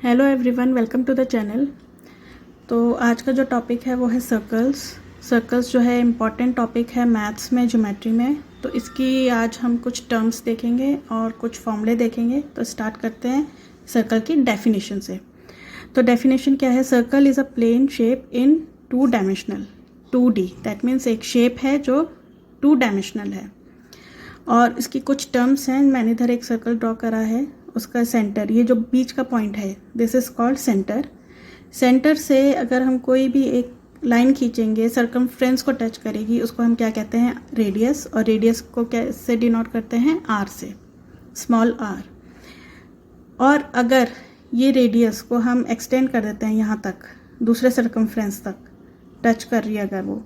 Hello everyone, welcome to the channel. तो आज का जो टॉपिक है वो है सर्कल्स। सर्कल्स जो है इम्पॉर्टेंट टॉपिक है मैथ्स में, ज्योमेट्री में। तो इसकी आज हम कुछ टर्म्स देखेंगे और कुछ फॉर्मूले देखेंगे। तो स्टार्ट करते हैं सर्कल की डेफिनेशन से। तो डेफिनेशन क्या है? Circle is a plane shape in 2 dimensional 2D। That means एक शेप है जो 2 डायमेंशनल है। और इसकी कुछ टर्म्स हैं। मैंने इधर एक सर्कल ड्रॉ करा है, उसका सेंटर, ये जो बीच का पॉइंट है, this is called centre. Centre से अगर हम कोई भी एक लाइन खींचेंगे, सर्कमफ्रेंस को टच करेगी, उसको हम क्या कहते हैं? रेडियस। और रेडियस को कैसे डिनोट करते हैं? आर से, स्मॉल आर। और अगर ये रेडियस को हम एक्सटेंड कर देते हैं यहाँ तक, दूसरे सर्कमफ्रेंस तक टच कर रही है अगर वो,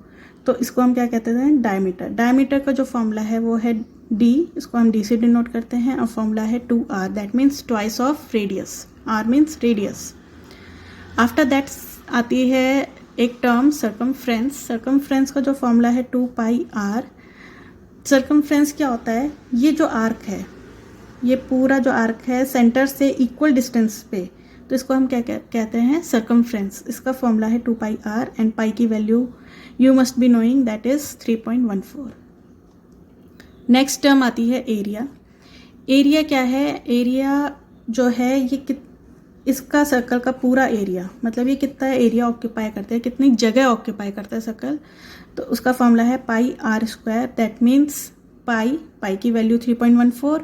तो इसको हम क्या कहते हैं? डायमीटर। डायमीटर का जो फॉर्मूला है वो है d, इसको हम d से डिनोट करते हैं। और फॉर्मूला है 2r, that means twice of radius. r means radius. After that आती है एक टर्म सर्कमफ्रेंस। सर्कमफ्रेंस का जो फॉर्मूला है 2πr। सर्कमफ्रेंस क्या होता है? ये जो आर्क है, ये पूरा जो आर्क है सेंटर से इक्वल डिस्टेंस पे, तो इसको हम क्या कहते हैं? सर्कमफ्रेंस। इसका फॉर्मूला है 2πr एंड पाई की value you must be knowing, that is 3.14। Next term आती है एरिया। एरिया क्या है? एरिया जो है ये इसका सर्कल का पूरा एरिया, मतलब ये कितना एरिया ऑक्यूपाई करते हैं, कितनी जगह ऑक्यूपाई करता है सर्कल, तो उसका फॉर्मूला है πr²। दैट मीन्स पाई की value 3.14,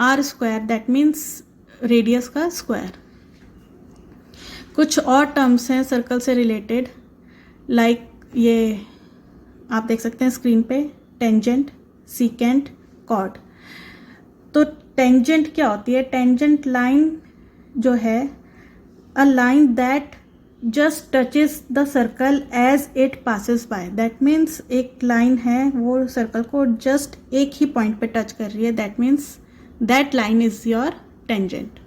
r², that means radius का स्क्वायर। कुछ और टर्म्स हैं सर्कल से रिलेटेड, लाइक ये आप देख सकते हैं स्क्रीन पे, टेंजेंट, सीकेंट, कॉर्ड। तो टेंजेंट क्या होती है? टेंजेंट लाइन जो है a line that just touches the circle as it passes by. That means एक लाइन है, वो सर्कल को जस्ट एक ही पॉइंट पे टच कर रही है, that means that line is your tangent.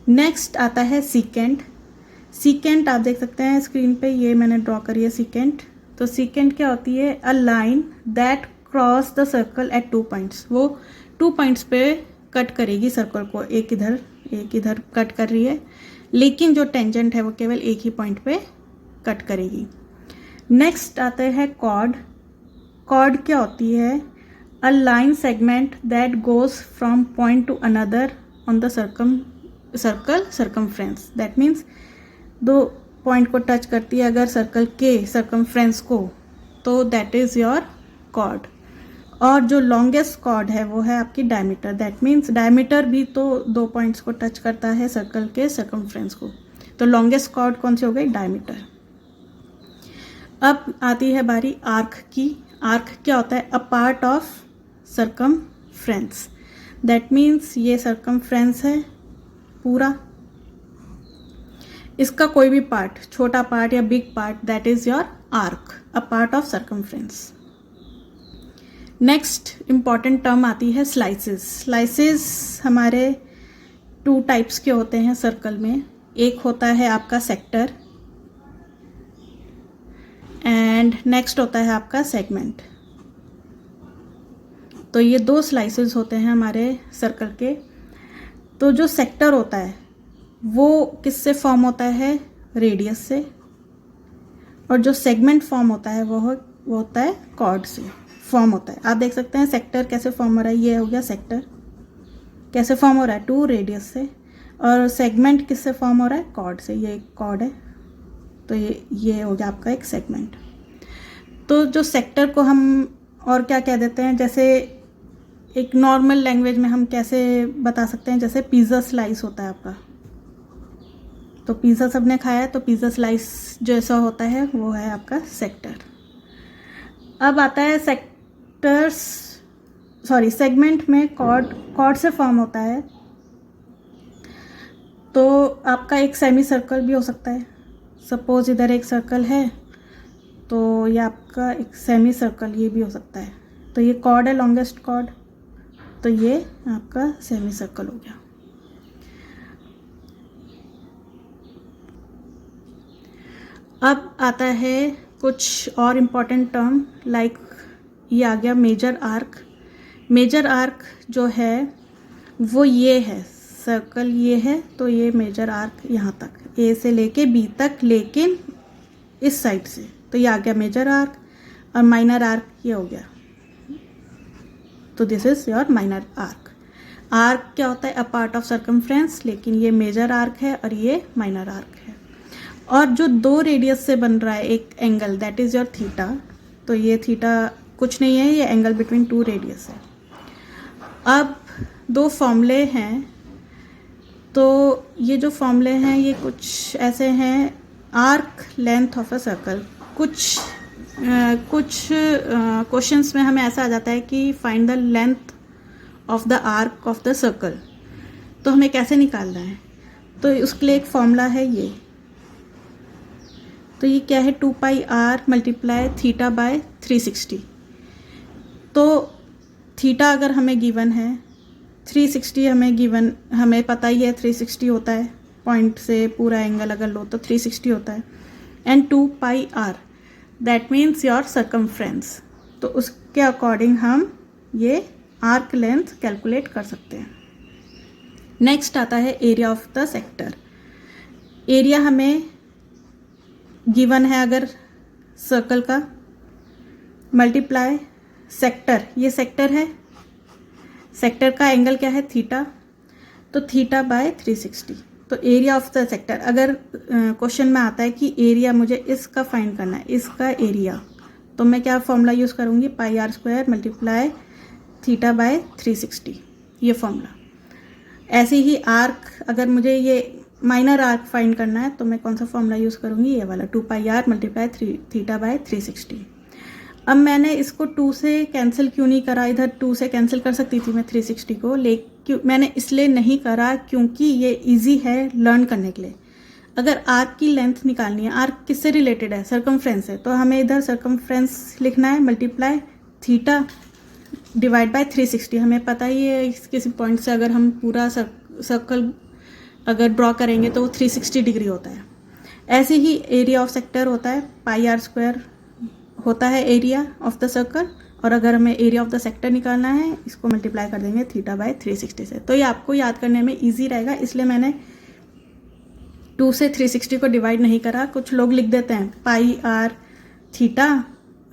Next आता है सीकेंट। सीकेंट आप देख सकते हैं स्क्रीन पे, ये मैंने ड्रॉ करी है सीकेंट। तो सीकेंट क्या होती है? A line that cross the circle eight 2 points. वो 2 पॉइंट्स पे कट करेगी सर्कल को, एक इधर कट कर रही है, लेकिन जो टेंजेंट है वो केवल एक ही पॉइंट पे कट करेगी। नेक्स्ट आते हैं कॉर्ड। कॉर्ड क्या होती है? A line segment that goes from point two another on the circle circumference. That means 2 point को टच करती है अगर सर्कल के सर्कमफ्रेंस को, तो दैट इज योर कॉर्ड। और जो लॉन्गेस्ट कॉर्ड है वो है आपकी डायमीटर। दैट मीन्स डायमीटर भी तो 2 पॉइंट्स को टच करता है सर्कल के सर्कमफ्रेंस को, तो लॉन्गेस्ट कॉर्ड कौन सी हो गई? डायमीटर। अब आती है बारी आर्क की। आर्क क्या होता है? A part of circumference. That means ये सर्कमफ्रेंस है पूरा, इसका कोई भी पार्ट, छोटा पार्ट या big part, that is your arc, a part of circumference. Next important term आती है स्लाइसेस। स्लाइसेस हमारे 2 टाइप्स के होते हैं सर्कल में। एक होता है आपका सेक्टर एंड नेक्स्ट होता है आपका सेगमेंट। तो ये 2 स्लाइसेस होते हैं हमारे सर्कल के। तो जो सेक्टर होता है वो किससे फॉर्म होता है? रेडियस से। और जो सेगमेंट फॉर्म होता है वो होता है कॉर्ड से फॉर्म होता है। आप देख सकते हैं सेक्टर कैसे फॉर्म हो रहा है, ये हो गया सेक्टर, कैसे फॉर्म हो रहा है? 2 रेडियस से। और सेगमेंट किससे फॉर्म हो रहा है? कॉर्ड से। ये एक कॉर्ड है, तो ये हो गया आपका एक सेगमेंट। तो जो सेक्टर को हम और क्या कह देते हैं, जैसे एक नॉर्मल लैंग्वेज में हम कैसे बता सकते हैं, जैसे पिज़्ज़ा स्लाइस होता है आपका, तो पिज़्ज़ा सबने खाया है, तो पिज़्ज़ा स्लाइस जैसा होता है वो है आपका सेक्टर। अब आता है सेगमेंट में कॉर्ड से फॉर्म होता है। तो आपका एक सेमी सर्कल भी हो सकता है। सपोज इधर एक सर्कल है, तो ये आपका एक सेमी सर्कल ये भी हो सकता है। तो ये कॉर्ड है, लॉन्गेस्ट कॉर्ड, तो ये आपका सेमी सर्कल हो गया। अब आता है कुछ और इम्पॉर्टेंट टर्म, लाइक ये आ गया मेजर आर्क। मेजर आर्क जो है वो ये है, सर्कल ये है तो ये मेजर आर्क यहाँ तक, ए से लेके बी तक, लेकिन इस साइड से, तो ये आ गया मेजर आर्क, और माइनर आर्क ये हो गया, तो this is your minor arc. Arc क्या होता है? अ पार्ट ऑफ सर्कमफ्रेंस, लेकिन ये मेजर आर्क है और ये माइनर आर्क है। और जो दो रेडियस से बन रहा है एक angle, that is your theta, तो ये थीटा कुछ नहीं है, ये एंगल बिटवीन टू रेडियस है। अब दो फॉर्मूले हैं, तो ये जो फॉर्मूले हैं ये कुछ ऐसे हैं। Arc length of a circle, कुछ क्वेश्चंस में हमें ऐसा आ जाता है कि find the length of the arc of the circle, तो हमें कैसे निकालना है? तो उसके लिए एक फॉर्मूला है ये, तो ये क्या है? 2 pi are multiply theta by 360। तो थीटा अगर हमें गिवन है, 360 हमें पता ही है 360 होता है, पॉइंट से पूरा एंगल अगर लो तो 360 होता है, and 2 pi are that means your circumference. तो उसके अकॉर्डिंग हम ये आर्क लेंथ कैलकुलेट कर सकते हैं। नेक्स्ट आता है area of the sector. Area हमें गिवन है अगर सर्कल का, मल्टीप्लाई सेक्टर, ये सेक्टर है, सेक्टर का एंगल क्या है? थीटा, तो थीटा बाय 360। तो एरिया ऑफ द सेक्टर, अगर क्वेश्चन में आता है कि एरिया मुझे इसका फाइंड करना है, इसका एरिया, तो मैं क्या फॉर्मूला यूज़ करूँगी? Pi r square multiply theta by 360, ये फॉर्मूला। ऐसे ही आर्क, अगर मुझे ये माइनर आर्क फाइंड करना है तो मैं कौन सा फॉर्मूला यूज़ करूँगी? ये वाला, 2 pi are multiply theta by 360। अब मैंने इसको 2 से कैंसिल क्यों नहीं करा? इधर 2 से कैंसिल कर सकती थी मैं 360 को, लेकिन मैंने इसलिए नहीं करा क्योंकि ये इजी है लर्न करने के लिए। अगर आर्क की लेंथ निकालनी है, आर्क किससे रिलेटेड है? सर्कमफ्रेंस है, तो हमें इधर सर्कमफ्रेंस लिखना है, मल्टीप्लाई थीटा डिवाइड बाय 360। हमें पता ही है किसी पॉइंट से अगर हम पूरा सर्कल अगर ड्रॉ करेंगे तो वो 360 डिग्री होता है। ऐसे ही एरिया ऑफ सेक्टर होता है, पाई आर स्क्वायर होता है एरिया ऑफ द सर्कल, और अगर हमें एरिया ऑफ द सेक्टर निकालना है इसको मल्टीप्लाई कर देंगे थीटा बाय 360 से। तो ये आपको याद करने में इजी रहेगा, इसलिए मैंने 2 से 360 को डिवाइड नहीं करा। कुछ लोग लिख देते हैं पाई आर थीटा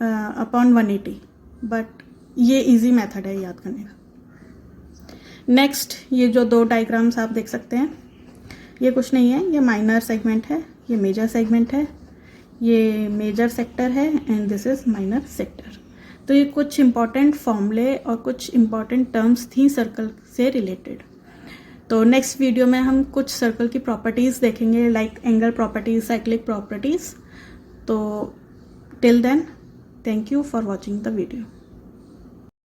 अपॉन 180, बट ये इजी मेथड है याद करने का। नेक्स्ट, ये जो दो डायग्राम्स आप देख सकते हैं, ये कुछ नहीं है, ये माइनर सेगमेंट है, ये मेजर सेगमेंट है, ये मेजर सेक्टर है, and this is minor sector. तो ये कुछ इंपॉर्टेंट फॉर्मूले और कुछ इंपॉर्टेंट टर्म्स थी सर्कल से रिलेटेड। तो नेक्स्ट वीडियो में हम कुछ सर्कल की प्रॉपर्टीज़ देखेंगे, like angle properties, cyclic properties. तो till then, thank you for watching the video.